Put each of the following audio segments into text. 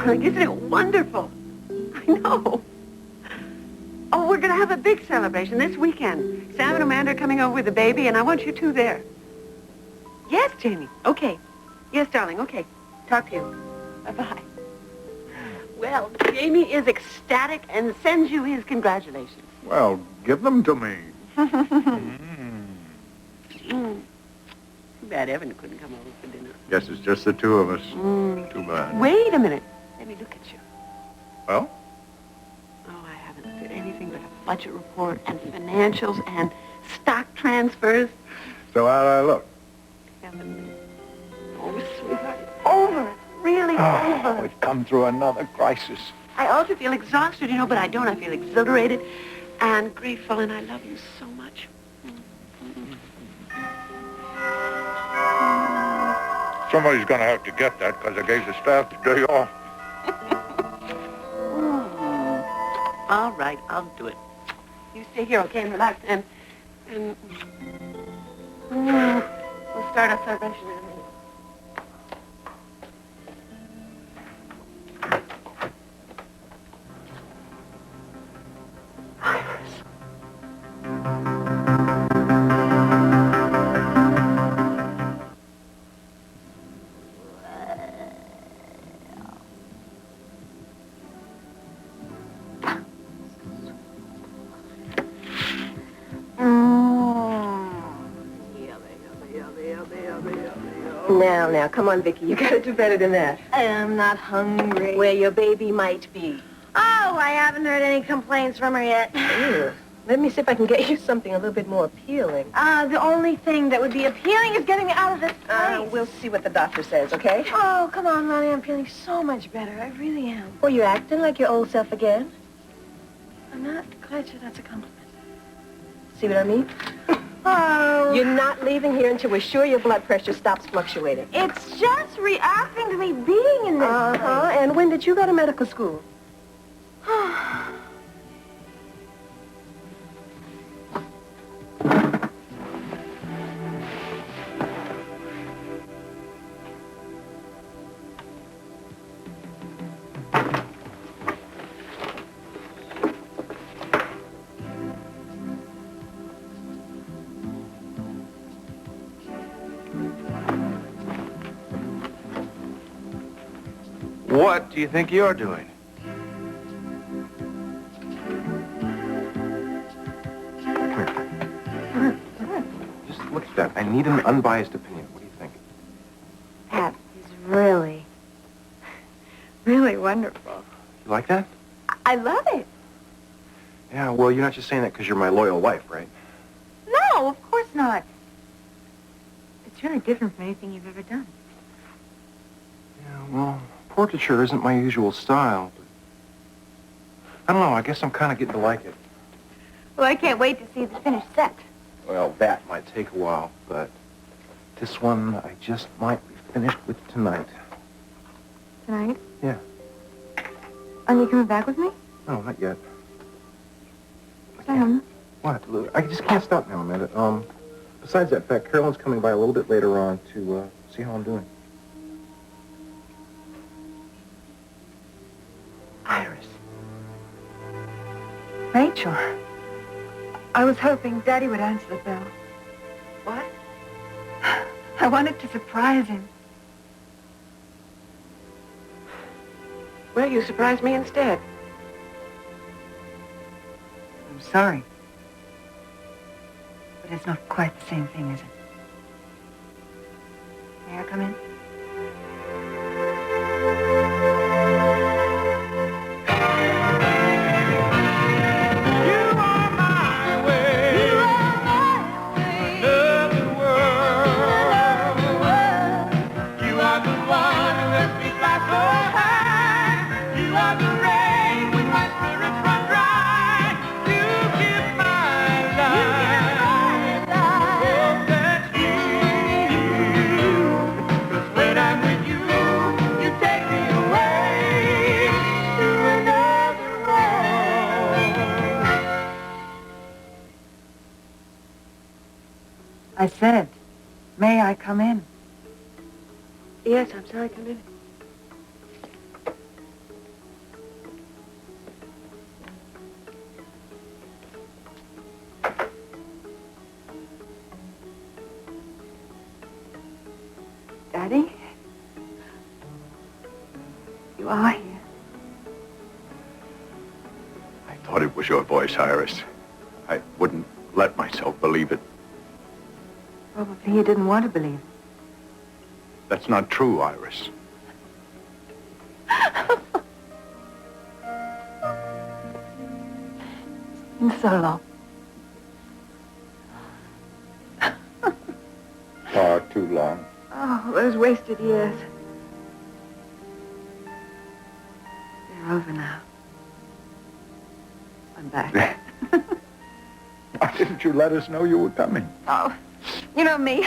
darling, isn't it wonderful? I know. Oh, we're going to have a big celebration this weekend. Sam and Amanda are coming over with the baby, and I want you two there. Yes, Jamie. Okay. Yes, darling. Okay. Talk to you. Bye-bye. Well, Jamie is ecstatic and sends you his congratulations. Well, give them to me. Too bad Evan couldn't come over for dinner. Guess it's just the two of us. Too bad. Wait a minute. Let me look at you. Well? Oh, I haven't looked at anything but a budget report and financials and stock transfers. So how'd I look? Heavenly. Oh, sweetheart, it's over. It's really over. We've come through another crisis. I also feel exhausted, you know, but I don't. I feel exhilarated and grateful, and I love you so much. Somebody's going to have to get that because I gave the staff the day off. All right, I'll do it. You stay here, okay, and relax, and we'll start our celebration in a minute. Now, come on, Vicky. You gotta do better than that. I'm not hungry. Where your baby might be. Oh, I haven't heard any complaints from her yet. Ew. Let me see if I can get you something a little bit more appealing. The only thing that would be appealing is getting me out of this place. We'll see what the doctor says, okay? Oh, come on, Ronnie. I'm feeling so much better. I really am. Well, you're acting like your old self again. I'm not quite sure that's a compliment. See what I mean? Oh. You're not leaving here until we're sure your blood pressure stops fluctuating. It's just reacting to me being in this place. And when did you go to medical school? What do you think you're doing? Come here. Just look at that. I need an unbiased opinion. What do you think? Pat is really, really wonderful. You like that? I love it. Yeah, well, you're not just saying that because you're my loyal wife, right? No, of course not. It's really different from anything you've ever done. Yeah, well, portraiture isn't my usual style, but I don't know, I guess I'm kind of getting to like it. Well, I can't wait to see the finished set. Well, that might take a while, but this one I just might be finished with tonight. Tonight? Yeah. Are you coming back with me? No, not yet. Sam? What? Look, I just can't stop now, Amanda. Besides that fact, Carolyn's coming by a little bit later on to see how I'm doing. Iris. Rachel. I was hoping Daddy would answer the bell. What? I wanted to surprise him. Well, you surprised me instead. I'm sorry. But it's not quite the same thing, is it? May I come in? I said, may I come in? Yes, I'm sorry, come in. You are here. I thought it was your voice, Iris. I wouldn't let myself believe it. Probably you didn't want to believe it. That's not true, Iris. It's been so long. Far too long. Oh, those wasted years. They're over now. I'm back. Why didn't you let us know you were coming? Oh, you know me.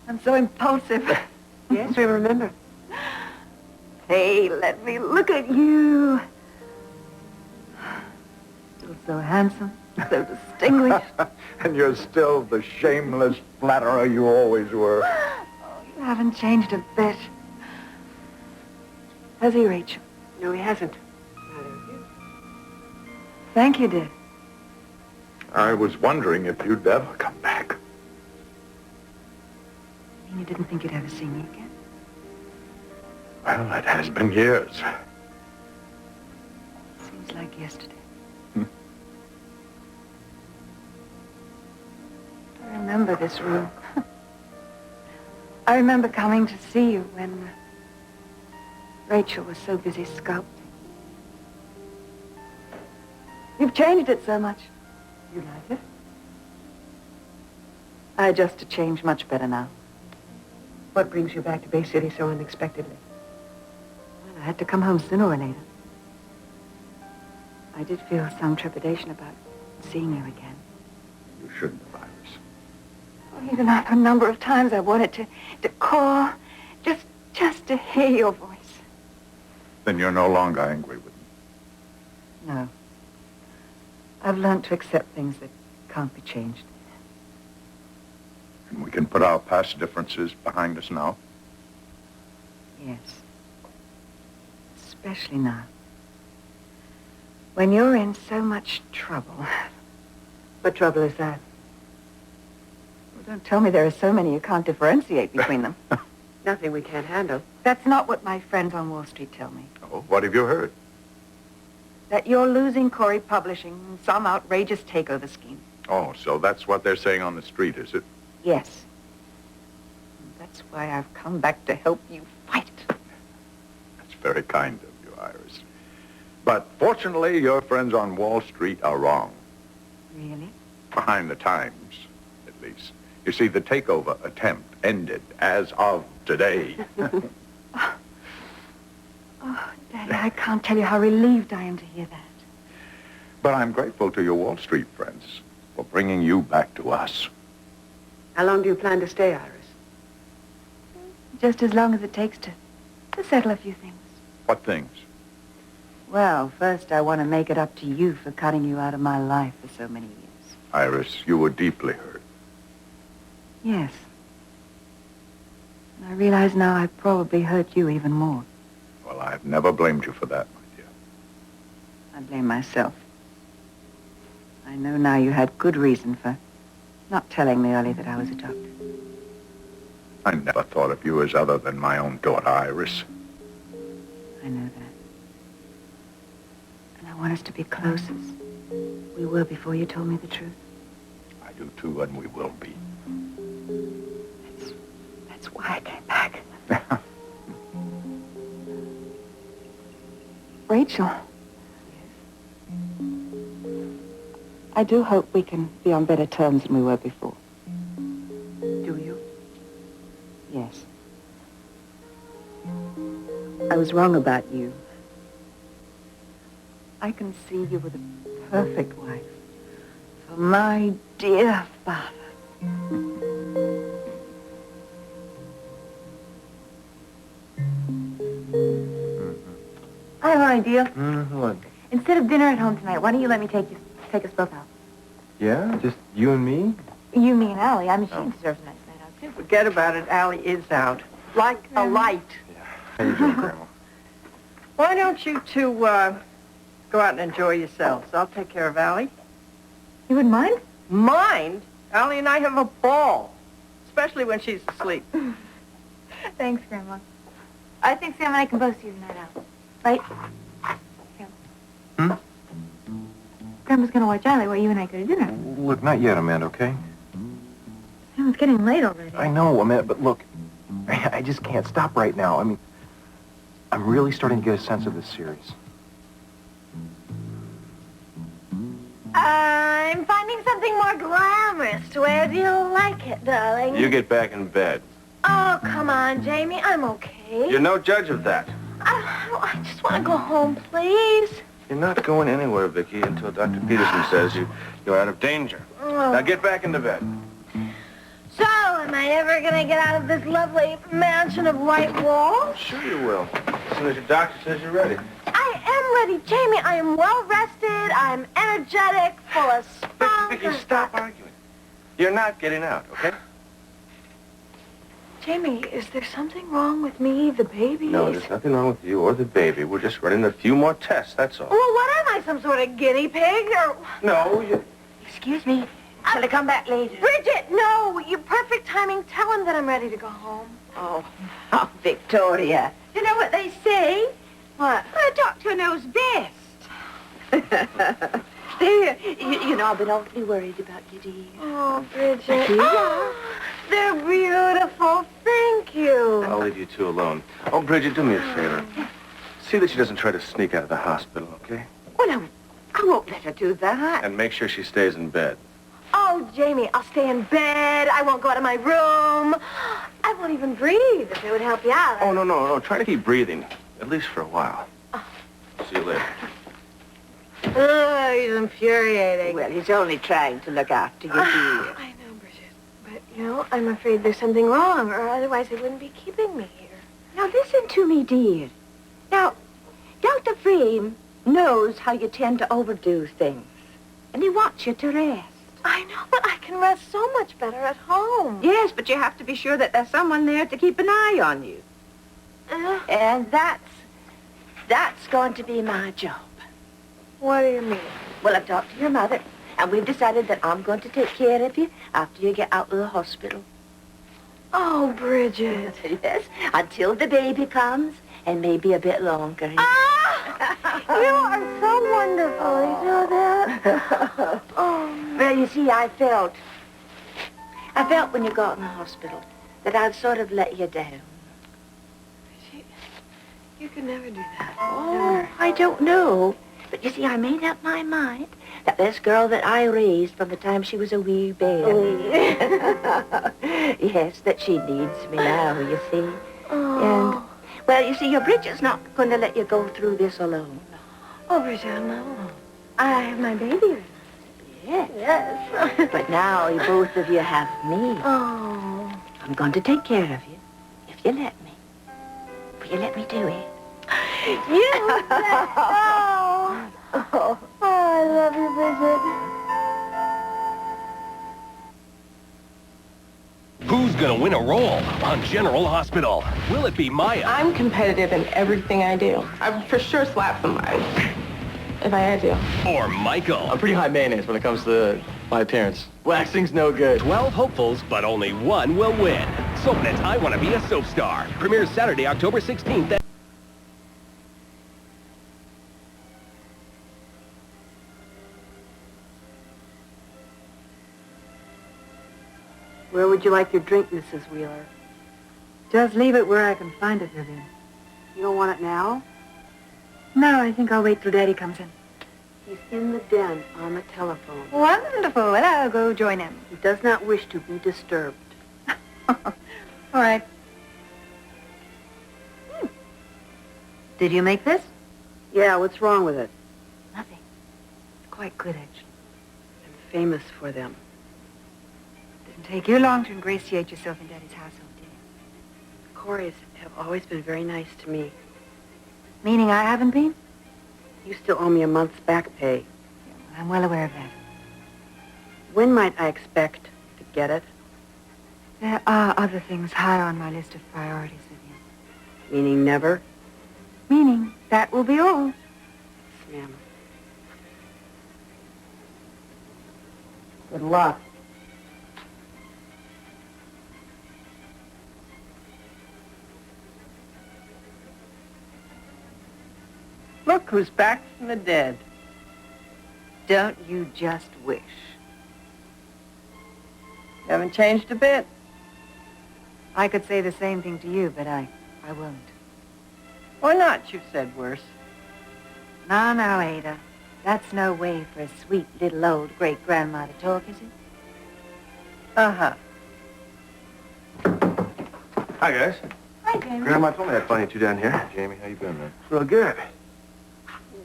I'm so impulsive. Yes, we remember. Hey, let me look at you. Still so handsome, so distinguished. And you're still the shameless flatterer you always were. Oh, you haven't changed a bit. Has he, Rachel? No, he hasn't. Neither of you. Thank you, dear. I was wondering if you'd ever come back. You mean you didn't think you'd ever see me again? Well, it has been years. Seems like yesterday. I remember this room. I remember coming to see you when Rachel was so busy sculpting. You've changed it so much. You like it? I adjust to change much better now. What brings you back to Bay City so unexpectedly? Well, I had to come home sooner or later. I did feel some trepidation about seeing you again. You shouldn't have, Iris. Oh, you know, a number of times I wanted to call, just to hear your voice. Then you're no longer angry with me. No. I've learned to accept things that can't be changed. And we can put our past differences behind us now. Yes. Especially now. When you're in so much trouble. What trouble is that? Well, don't tell me there are so many you can't differentiate between them. Nothing we can't handle. That's not what my friends on Wall Street tell me. Oh, what have you heard? That you're losing Corey Publishing in some outrageous takeover scheme. Oh, so that's what they're saying on the street, is it? Yes. And that's why I've come back to help you fight. That's very kind of you, Iris. But fortunately, your friends on Wall Street are wrong. Really? Behind the times, at least. You see, the takeover attempt ended as of today. Oh, Daddy, I can't tell you how relieved I am to hear that. But I'm grateful to your Wall Street friends for bringing you back to us. How long do you plan to stay, Iris? Just as long as it takes to settle a few things. What things? Well, first I want to make it up to you for cutting you out of my life for so many years. Iris, you were deeply hurt. Yes. And I realize now I probably hurt you even more. Well, I've never blamed you for that, my dear. I blame myself. I know now you had good reason for not telling me early that I was adopted. I never thought of you as other than my own daughter, Iris. I know that. And I want us to be close as we were before you told me the truth. I do too, and we will be. That's why I came back. Rachel. I do hope we can be on better terms than we were before. Do you? Yes. I was wrong about you. I can see you were the perfect wife for my dear father. I have an idea. What? Instead of dinner at home tonight, why don't you let me take us both out? Yeah? Just you and me? You, me, and Allie. I mean, she deserves a nice night out, too. Forget about it. Allie is out. Like a light. How you doing, Grandma? Why don't you two, go out and enjoy yourselves? I'll take care of Allie. You wouldn't mind? Mind? Allie and I have a ball. Especially when she's asleep. Thanks, Grandma. I think Sam and I can both see you tonight out. right? Hmm? Grandma's gonna watch Isla while you and I go to dinner. Look, not yet, Amanda, okay? Oh, it's getting late already. I know, Amanda, but look, I just can't stop right now. I mean, I'm really starting to get a sense of this series. I'm finding something more glamorous. Where do you like it, darling? You get back in bed. Oh, come on, Jamie. I'm okay. You're no judge of that. I just want to go home, please. You're not going anywhere, Vicky, until Dr. Peterson says you're out of danger. Oh. Now get back into bed. So, am I ever going to get out of this lovely mansion of white walls? Sure you will. As soon as your doctor says you're ready. I am ready, Jamie. I am well rested. I'm energetic, full of spunk. Vicky, stop arguing. You're not getting out, okay? Jamie, is there something wrong with me, the baby? No, there's nothing wrong with you or the baby. We're just running a few more tests, that's all. Well, what am I, some sort of guinea pig? Or... No, you... Excuse me. Shall I come back later? Bridget, no! Your perfect timing. Tell him that I'm ready to go home. Oh, Victoria. You know what they say? What? A doctor knows best. There, you know, I've been awfully worried about you, dear. Oh, Bridget. Here you Oh, they're beautiful. Thank you. I'll leave you two alone. Oh, Bridget, do me a favor. See that she doesn't try to sneak out of the hospital, okay? Well, I won't let her do that. And make sure she stays in bed. Oh, Jamie, I'll stay in bed. I won't go out of my room. I won't even breathe if it would help you out. Oh, no. Try to keep breathing, at least for a while. See you later. Oh, he's infuriating. Well, he's only trying to look after you, dear. I know, Bridget. But, you know, I'm afraid there's something wrong, or otherwise they wouldn't be keeping me here. Now, listen to me, dear. Now, Dr. Frame knows how you tend to overdo things, and he wants you to rest. I know, but I can rest so much better at home. Yes, but you have to be sure that there's someone there to keep an eye on you. And that's going to be my job. What do you mean? Well, I've talked to your mother, and we've decided that I'm going to take care of you after you get out of the hospital. Oh, Bridget. Yes, until the baby comes, and maybe a bit longer. Ah! You are so wonderful. You know that? Oh. Well, you see, I felt when you got in the hospital that I'd sort of let you down. You could never do that. Oh, I don't know. But you see, I made up my mind that this girl that I raised from the time she was a wee baby, yes, that she needs me now, you see. Oh. And, well, you see, your Bridget's not going to let you go through this alone. Oh, Bridget, no. I have my baby. Yes. Yes. But now you both of you have me. Oh. I'm going to take care of you, if you let me. Will you let me do it? You bet. Oh, I love you, Bridget. Who's gonna win a role on General Hospital? Will it be Maya? I'm competitive in everything I do. I'd for sure slap somebody if I had to. Or Michael? I'm pretty high maintenance when it comes to my appearance. Waxing's no good. 12 hopefuls, but only one will win. SoapNet's I Want to Be a Soap Star premieres Saturday, October 16th. Where would you like your drink, Mrs. Wheeler? Just leave it where I can find it, Vivian. You don't want it now? No, I think I'll wait till Daddy comes in. He's in the den on the telephone. Wonderful. Well, I'll go join him. He does not wish to be disturbed. All right. Did you make this? Yeah, what's wrong with it? Nothing. It's quite good, actually. I'm famous for them. Didn't take you long to ingratiate yourself in Daddy's household, did it? Corys have always been very nice to me. Meaning I haven't been? You still owe me a month's back pay. Yeah, well, I'm well aware of that. When might I expect to get it? There are other things high on my list of priorities, Vivian. Meaning never? Meaning that will be all. Yes, ma'am. Good luck. Look who's back from the dead. Don't you just wish? You haven't changed a bit. I could say the same thing to you, but I won't. Why not? You've said worse. No, no, Ada. That's no way for a sweet little old great-grandma to talk, is it? Uh-huh. Hi, guys. Hi, Jamie. Grandma told me I'd find you two down here. Jamie, how you been, man? Real good.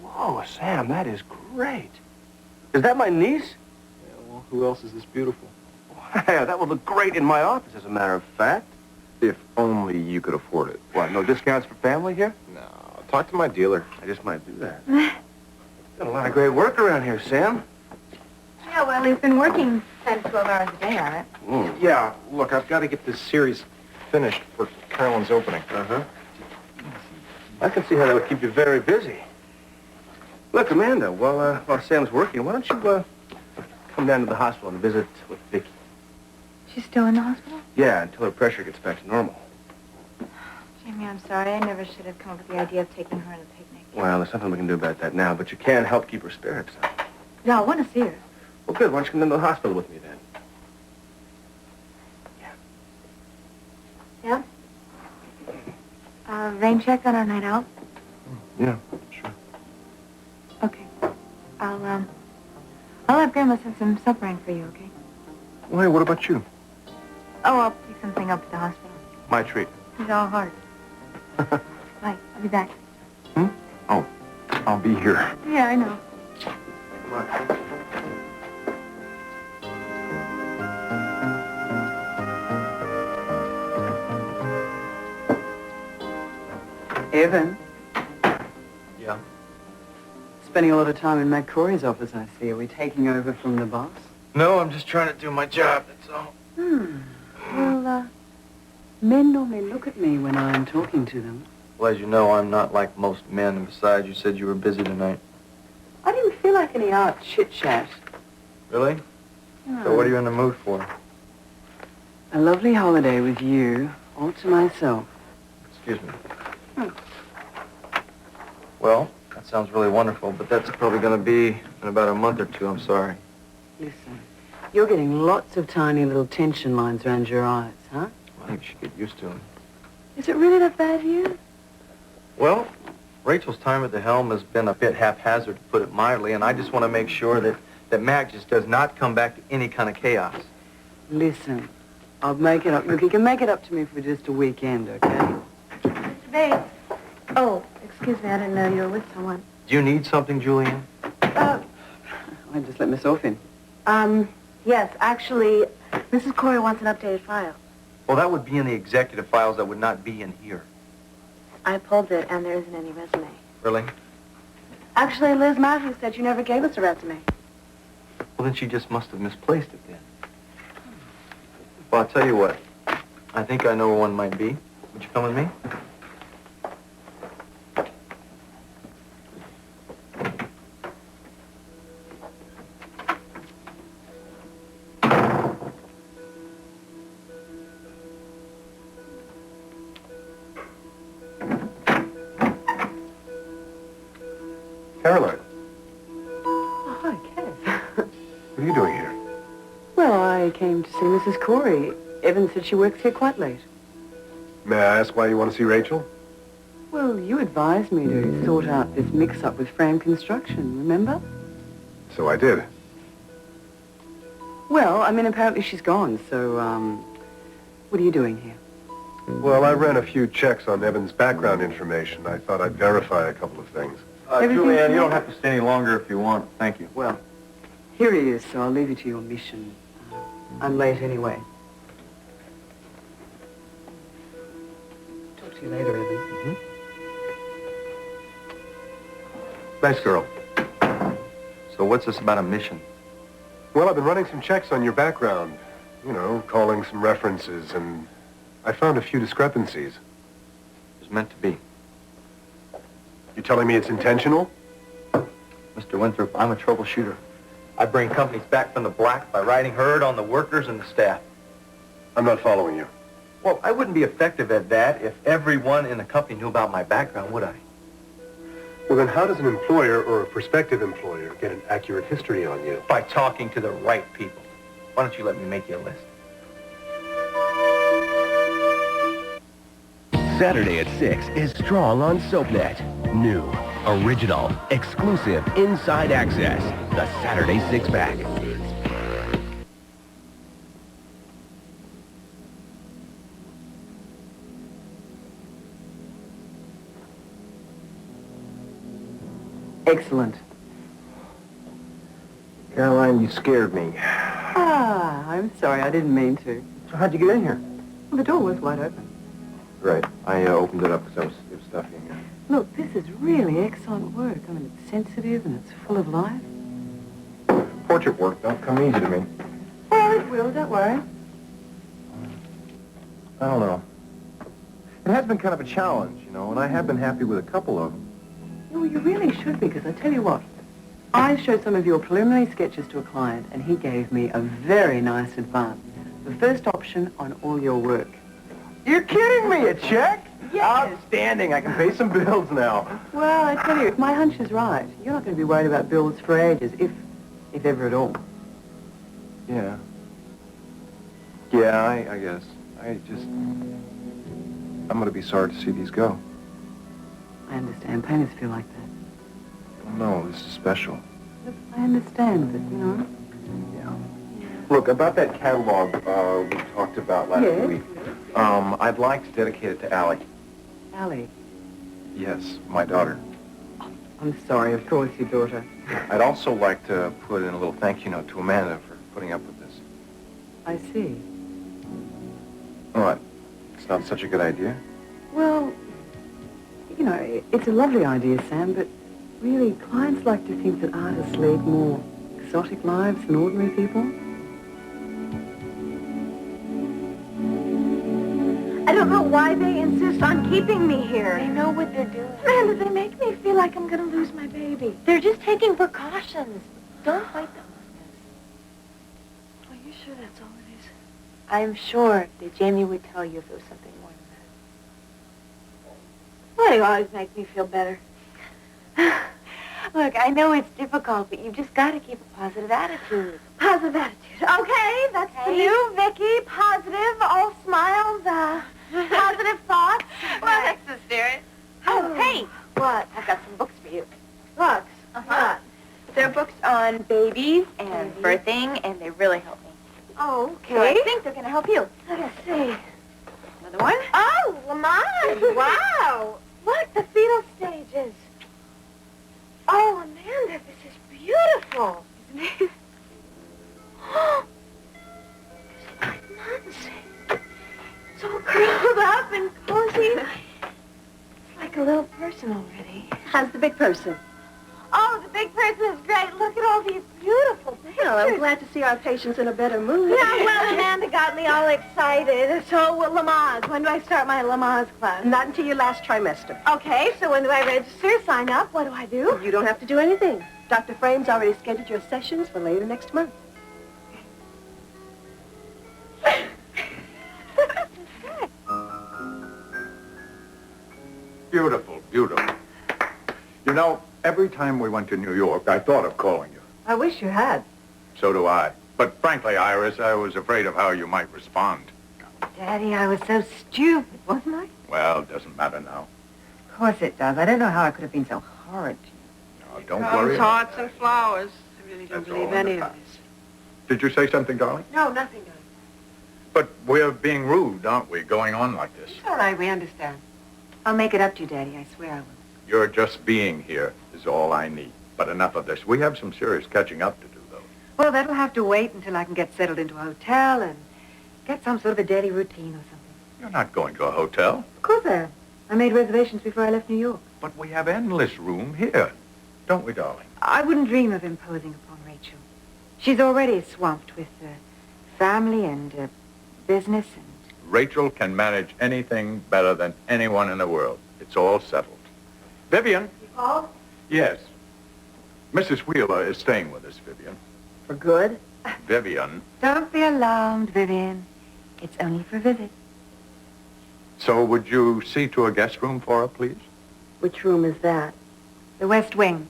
Whoa, Sam, that is great. Is that my niece? Yeah, well, who else is this beautiful? Yeah, that would look great in my office, as a matter of fact. If only you could afford it. What, no discounts for family here? No, talk to my dealer. I just might do that. Done a lot of great work around here, Sam. Yeah, well, he's been working 10 to 12 hours a day on it. Yeah, look, I've got to get this series finished for Carolyn's opening. Uh-huh. I can see how that would keep you very busy. Look, Amanda, while Sam's working, why don't you, come down to the hospital and visit with Vicky? She's still in the hospital? Yeah, until her pressure gets back to normal. Jamie, I'm sorry. I never should have come up with the idea of taking her on a picnic. Well, there's nothing we can do about that now, but you can help keep her spirits up. No, I want to see her. Well, good. Why don't you come down to the hospital with me, then? Yeah? Rain check on our night out? Yeah, sure. Okay. I'll have Grandma send some supper in for you, okay? Well, hey, what about you? Oh, I'll pick something up at the hospital. My treat. It's all hard. Bye. I'll be back. Oh, I'll be here. Yeah, I know. Come on. Evan, Yeah. spending a lot of time in Mac Corey's office, I see. Are we taking over from the boss? No, I'm just trying to do my job, that's all. Well, men normally look at me when I'm talking to them. Well, as you know, I'm not like most men, and besides, you said you were busy tonight. I didn't feel like any art chit-chat. Really? So what are you in the mood for? A lovely holiday with you, all to myself. Excuse me. Well, that sounds really wonderful, but that's probably going to be in about a month or two, I'm sorry. Listen, you're getting lots of tiny little tension lines around your eyes, huh? I think you should get used to them. Is it really that bad for you? Well, Rachel's time at the helm has been a bit haphazard, to put it mildly, and I just want to make sure that Mag just does not come back to any kind of chaos. Listen, I'll make it up. Look, you can make it up to me for just a weekend, okay? Mr. Bates. Oh, excuse me. I didn't know you were with someone. Do you need something, Julianne? I just let myself in. Yes, actually, Mrs. Corey wants an updated file. Well, that would be in the executive files. That would not be in here. I pulled it, and there isn't any resume. Really? Actually, Liz Matthews said you never gave us a resume. Well, then she just must have misplaced it then. Well, I'll tell you what. I think I know where one might be. Would you come with me? Caroline, Oh, hi, Kev. what are you doing here? Well, I came to see Mrs. Corey. Evan said she works here quite late. May I ask why you want to see Rachel? Well, you advised me to sort out this mix-up with Frame Construction, remember? So I did. Well, I mean, apparently she's gone, so, what are you doing here? Well, I ran a few checks on Evan's background information. I thought I'd verify a couple of things. Everything's Julianne, you good? don't have to stay any longer if you want. Thank you. Well, here he is, so I'll leave you to your mission. I'm late anyway. Talk to you later, Evan. Nice girl. So what's this about a mission? Well, I've been running some checks on your background. You know, calling some references, and I found a few discrepancies. It's meant to be. You telling me it's intentional? Mr. Winthrop, I'm a troubleshooter. I bring companies back from the black by riding herd on the workers and the staff. I'm not following you. Well, I wouldn't be effective at that if everyone in the company knew about my background, would I? Well, then how does an employer or a prospective employer get an accurate history on you? By talking to the right people. Why don't you let me make you a list? Saturday at 6 is Strong on SoapNet. New, original, exclusive, inside access. The Saturday Six-Pack. Excellent. Caroline, you scared me. Ah, I'm sorry. I didn't mean to. So how'd you get in here? Well, the door was wide open. Right. I opened it up because it was stuffy in here. Look, this is really excellent work. I mean, it's sensitive and it's full of life. Portrait work don't come easy to me. Well, it will. Don't worry. I don't know. It has been kind of a challenge, you know, and I have been happy with a couple of them. No, you really should be, because I tell you what, I showed some of your preliminary sketches to a client, and he gave me a very nice advance. The first option on all your work. You're kidding me, a check? Yes. Outstanding. I can pay some bills now. Well, I tell you, if my hunch is right, you're not going to be worried about bills for ages, if ever at all. Yeah. Yeah, I guess. I'm going to be sorry to see these go. I understand. Painters feel like that. Oh, no, this is special. I understand, but, you know. Yeah. Look, about that catalog we talked about last week, I'd like to dedicate it to Allie. Allie. Yes, my daughter. I'm sorry, of course, your daughter. I'd also like to put in a little thank you note to Amanda for putting up with this. I see. What? It's not such a good idea? Well, you know, it's a lovely idea, Sam, but really, clients like to think that artists lead more exotic lives than ordinary people. I don't know why they insist on keeping me here. They know what they're doing. Amanda, they make me feel like I'm going to lose my baby. They're just taking precautions. Don't fight them on this. Are you sure that's all it is? I'm sure that Jamie would tell you if it was something more than that. Well, you always make me feel better. Look, I know it's difficult, but you've just got to keep a positive attitude. Positive attitude. Okay, that's the new Vicky. Positive, all smiles, positive thoughts. Well, that's the spirit. Oh, hey. What? I've got some books for you. Books? Uh-huh. They're books on babies and birthing, and they really help me. Oh, okay. So I think they're going to help you. Let's see. Another one? Oh, Lamont. Wow. Look, the fetal stages. Oh, Amanda, this is beautiful. Isn't it? Oh, it's 9 months. It's all curled up and cozy. It's like a little person already. How's the big person? Oh, the big person is great. Look at all these beautiful pictures. Well, I'm glad to see our patients in a better mood. Yeah, well, Amanda got me all excited. So, Lamaze, when do I start my Lamaze class? Not until your last trimester. Okay, so when do I register, sign up? What do I do? You don't have to do anything. Dr. Frame's already scheduled your sessions for later next month. Beautiful, beautiful. You know, every time we went to New York, I thought of calling you. I wish you had. So do I. But frankly, Iris, I was afraid of how you might respond. Daddy, I was so stupid, wasn't I? Well, it doesn't matter now. Of course it does. I don't know how I could have been so horrid. No, don't worry. Hearts and flowers. I really don't That's believe all in any the of past. this. Did you say something, darling? No, nothing, darling. But we're being rude, aren't we, going on like this? It's all right, we understand. I'll make it up to you, Daddy. I swear I will. You're just being here is all I need. But enough of this. We have some serious catching up to do, though. Well, that'll have to wait until I can get settled into a hotel and get some sort of a daily routine or something. You're not going to a hotel. Of course I am. I made reservations before I left New York. But we have endless room here. Don't we, darling? I wouldn't dream of imposing upon Rachel. She's already swamped with family and business and... Rachel can manage anything better than anyone in the world. It's all settled. Vivian? Oh? Yes. Mrs. Wheeler is staying with us, Vivian. For good? Vivian. Don't be alarmed, Vivian. It's only for a visit. So would you see to a guest room for her, please? Which room is that? The West Wing.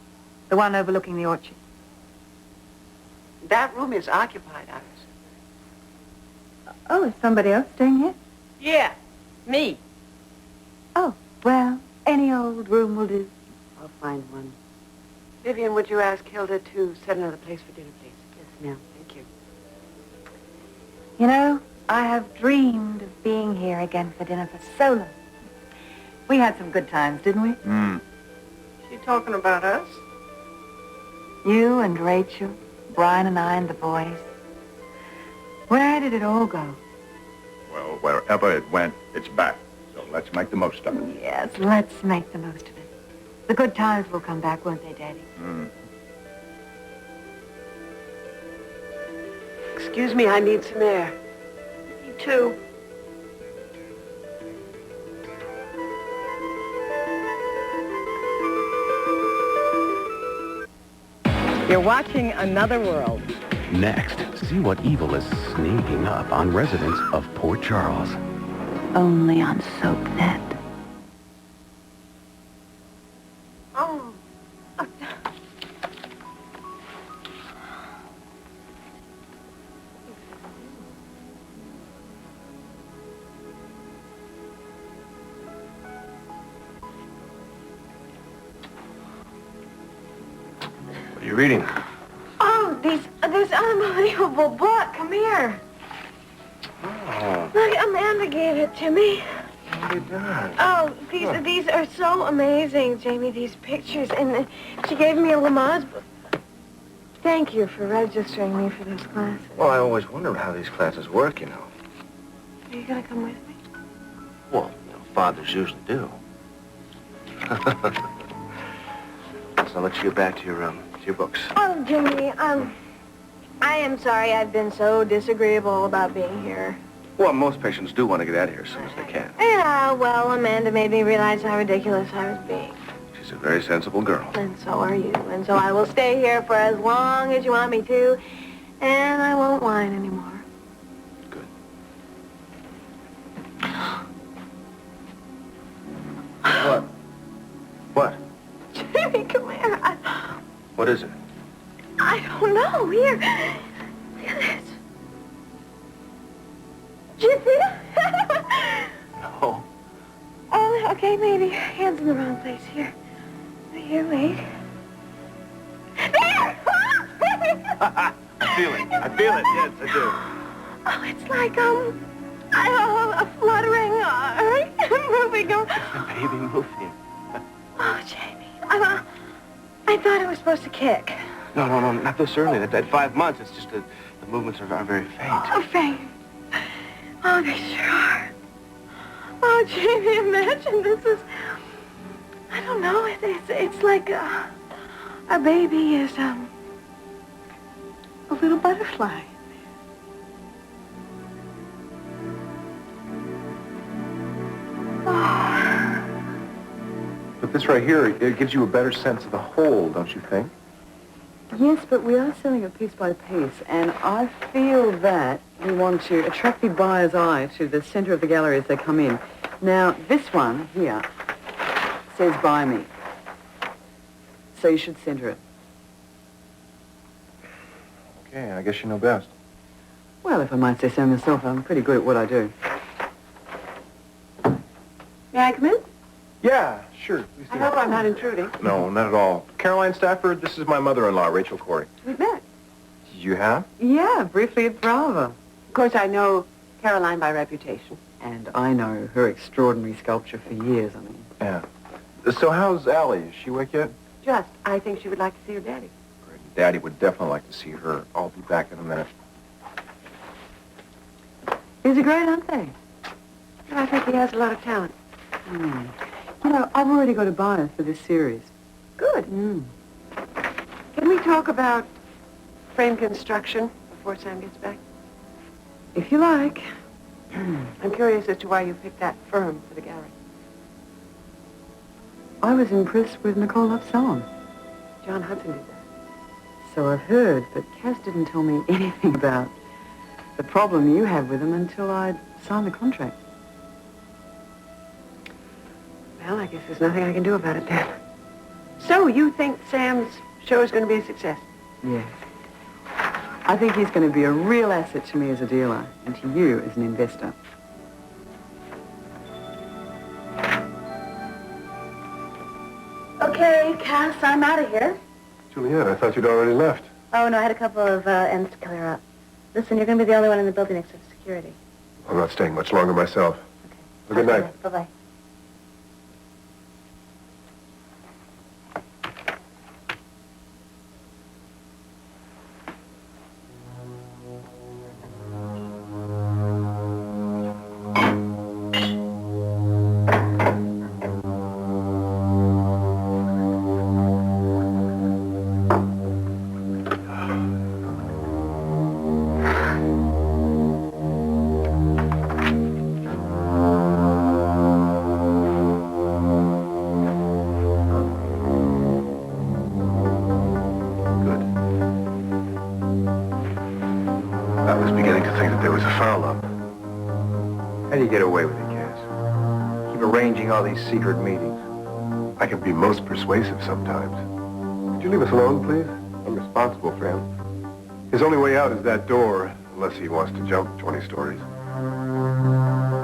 The one overlooking the orchard. That room is occupied, Iris. Oh, is somebody else staying here? Yeah, me. Oh, well, any old room will do. I'll find one. Vivian, would you ask Hilda to set another place for dinner, please? Yes, ma'am. Thank you. You know, I have dreamed of being here again for dinner for so long. We had some good times, didn't we? She talking about us? You and Rachel, Brian and I and the boys. Where did it all go? Well, wherever it went, it's back. So let's make the most of it. Yes, let's make the most of it. The good times will come back, won't they, Daddy? Excuse me, I need some air. Me too. You're watching Another World. Next, see what evil is sneaking up on residents of Port Charles. Only on SoapNet. Oh. What are you reading? Oh, this unbelievable book. Come here. Oh, Look, Amanda gave it to me. what have you done? Oh, these are so amazing, Jamie, these pictures. And she gave me a Lamaze book. Thank you for registering me for this class. Well, I always wonder how these classes work, you know. Are you going to come with me? Well, fathers usually do. So I'll let you get back to your books. Oh, Jimmy, I am sorry I've been so disagreeable about being here. Well, most patients do want to get out of here as soon as they can. Yeah, well, Amanda made me realize how ridiculous I was being. She's a very sensible girl. And so are you. And so I will stay here for as long as you want me to, and I won't whine anymore. Good. What? What? Jimmy, come here. What is it? I don't know. Here. Look at this. Did you see it? No. Oh, okay, maybe your hand's in the wrong place. Here. Here, wait. There! I feel it. I feel it. Yes, I do. Oh, it's like, a fluttering, moving. It's the baby moving. Oh, Jamie. I thought it was supposed to kick. No, not this early. At 5 months, it's just that the movements are very faint. Oh, faint. Oh, they sure are. Oh, Jamie, imagine this is... I don't know. It's like a baby is, a little butterfly. Oh. But this right here, it gives you a better sense of the whole, don't you think? Yes, but we are selling it piece by piece, and I feel that we want to attract the buyer's eye to the center of the gallery as they come in. Now, this one here says "Buy Me," so you should center it. Okay, I guess you know best. Well, if I might say so myself, I'm pretty good at what I do. May I come in? Yeah, sure. Please I do. hope I'm not intruding. No, not at all. Caroline Stafford, this is my mother-in-law, Rachel Corey. We've met. You have? Yeah, briefly at Bravo. Of course, I know Caroline by reputation. And I know her extraordinary sculpture for years, I mean. Yeah. So how's Allie? Is she awake yet? Just, I think she would like to see her daddy. Great. Daddy would definitely like to see her. I'll be back in a minute. These are great, aren't they? I think he has a lot of talent. You know, I've already got a buyer for this series. Good. Can we talk about frame construction before Sam gets back? If you like. I'm curious as to why you picked that firm for the gallery. I was impressed with Nicole Upsalon. John Hudson did that. So I've heard, but Cass didn't tell me anything about the problem you have with him until I'd signed the contract. Well, I guess there's nothing I can do about it then. So So you think Sam's show is going to be a success? Yes. I think he's going to be a real asset to me as a dealer and to you as an investor. Okay, Cass, I'm out of here. Juliet, I thought you'd already left. Oh, no, I had a couple of ends to clear up. Listen, you're going to be the only one in the building except for security. I'm not staying much longer myself. Okay. Good night. Bye-bye. I was beginning to think that there was a foul up. How do you get away with it, Cass? Keep arranging all these secret meetings. I can be most persuasive sometimes. Could you leave us alone, please? I'm responsible for him. His only way out is that door, unless he wants to jump 20 stories.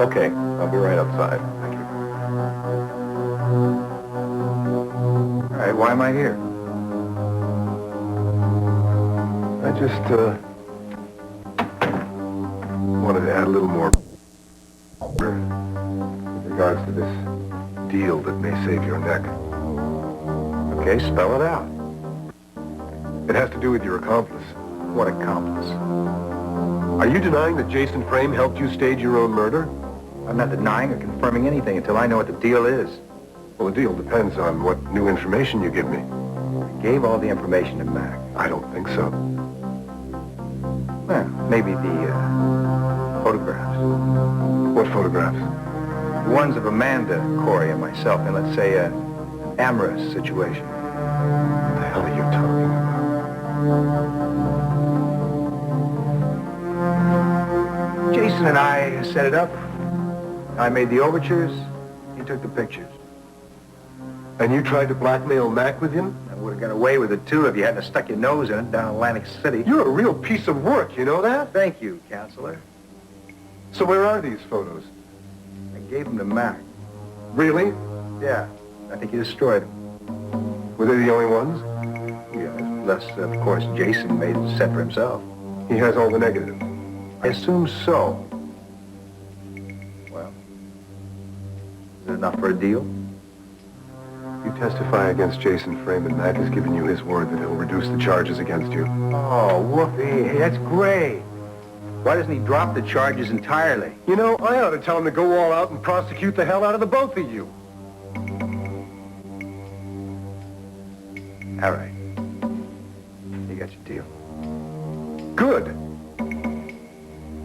Okay, I'll be right outside. Thank you. All right, why am I here? I just, wanted to add a little more with regards to this deal that may save your neck. Okay, spell it out. It has to do with your accomplice. What accomplice? Are you denying that Jason Frame helped you stage your own murder? I'm not denying or confirming anything until I know what the deal is. Well, the deal depends on what new information you give me. I gave all the information to Mac. I don't think so. Well, maybe the photographs. What photographs? The ones of Amanda, Corey, and myself in, let's say, an amorous situation. What the hell are you talking about? Jason and I set it up. I made the overtures. He took the pictures. And you tried to blackmail Mac with him? I would have got away with it, too, if you hadn't stuck your nose in it down in Atlantic City. You're a real piece of work, you know that? Thank you, Counselor. So where are these photos? I gave them to Mac. Really? Yeah. I think he destroyed them. Were they the only ones? Yes. Unless, of course, Jason made a set for himself. He has all the negatives. I assume so. Well, is it enough for a deal? You testify against Jason Frame, and Mac has given you his word that he'll reduce the charges against you. Oh, whoopee. That's great. Why doesn't he drop the charges entirely? You know, I ought to tell him to go all out and prosecute the hell out of the both of you. All right. You got your deal. Good.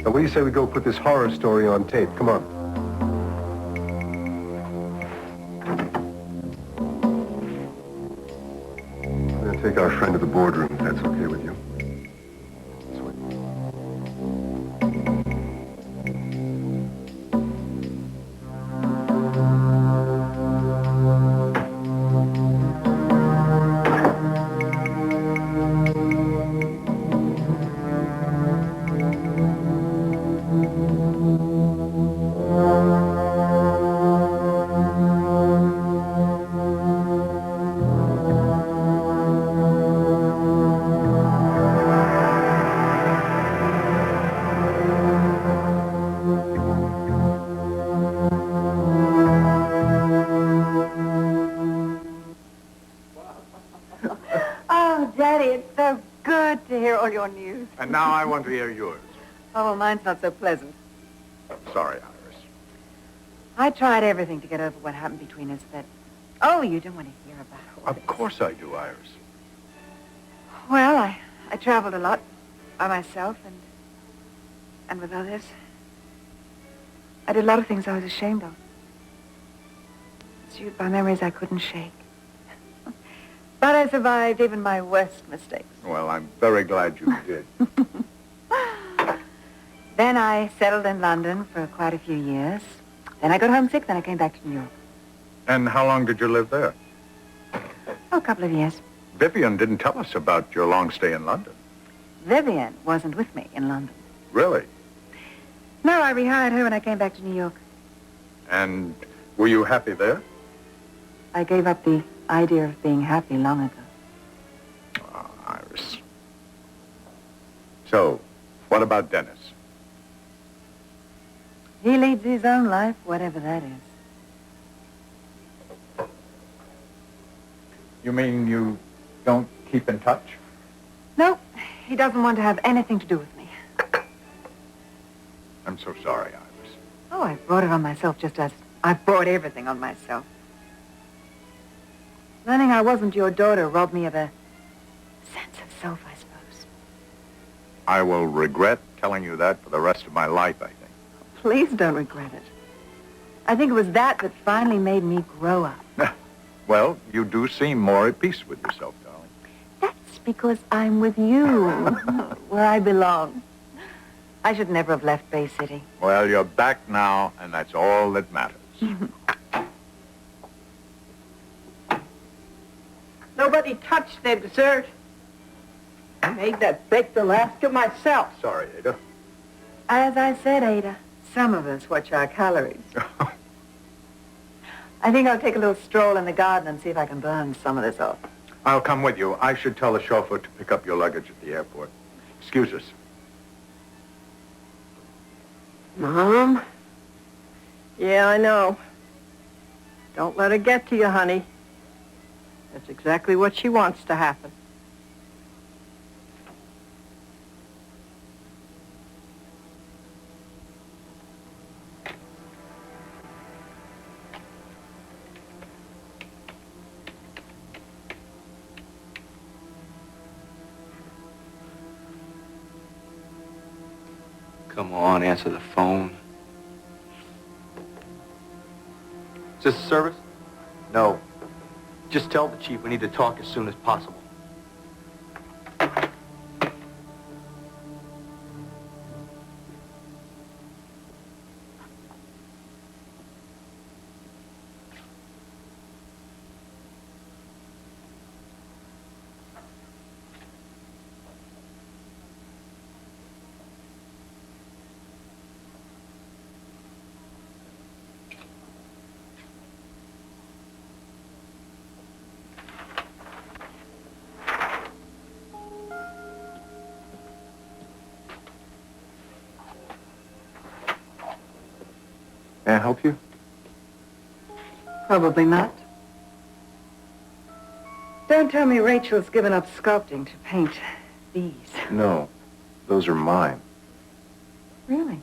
Now, what do you say we go put this horror story on tape? Come on. I'm going to take our friend to the boardroom, if that's okay with you. And now I want to hear yours. Oh, well, mine's not so pleasant. I'm sorry, Iris. I tried everything to get over what happened between us, but... Oh, you don't want to hear about it. Of course I do, Iris. Well, I traveled a lot by myself and with others. I did a lot of things I was ashamed of. Pursued by memories I couldn't shake. But I survived even my worst mistakes. Well, I'm very glad you did. Then I settled in London for quite a few years. Then I got homesick, then I came back to New York. And how long did you live there? Oh, a couple of years. Vivian didn't tell us about your long stay in London. Vivian wasn't with me in London. Really? No, I rehired her when I came back to New York. And were you happy there? I gave up the idea of being happy long ago. Oh, Iris. So, what about Dennis? He leads his own life, whatever that is. You mean you don't keep in touch? No, he doesn't want to have anything to do with me. I'm so sorry, Iris. Oh, I brought it on myself just as I've brought everything on myself. Learning I wasn't your daughter robbed me of a sense of self, I suppose. I will regret telling you that for the rest of my life, I think. Please don't regret it. I think it was that finally made me grow up. Well, you do seem more at peace with yourself, darling. That's because I'm with you, where I belong. I should never have left Bay City. Well, you're back now, and that's all that matters. Nobody touched their dessert. I made that baked Alaska myself. Sorry, Ada. As I said, Ada, some of us watch our calories. I think I'll take a little stroll in the garden and see if I can burn some of this off. I'll come with you. I should tell the chauffeur to pick up your luggage at the airport. Excuse us. Mom? Yeah, I know. Don't let her get to you, honey. That's exactly what she wants to happen. Come on, answer the phone. Is this a service? No. Just tell the chief we need to talk as soon as possible. May I help you? Probably not. Don't tell me Rachel's given up sculpting to paint these. No, those are mine. Really?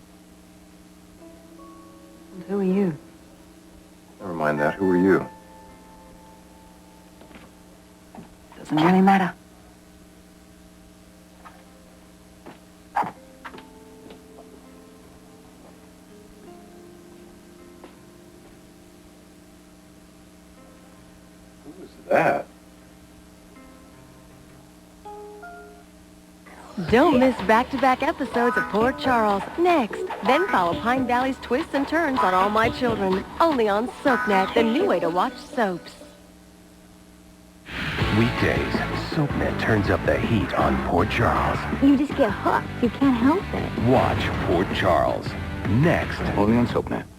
And who are you? Never mind that. Who are you? Doesn't really matter. Who is that? Don't miss back-to-back episodes of Port Charles. Next, then follow Pine Valley's twists and turns on All My Children. Only on SoapNet, the new way to watch soaps. Weekdays, SoapNet turns up the heat on Port Charles. You just get hooked. You can't help it. Watch Port Charles. Next. Only on SoapNet.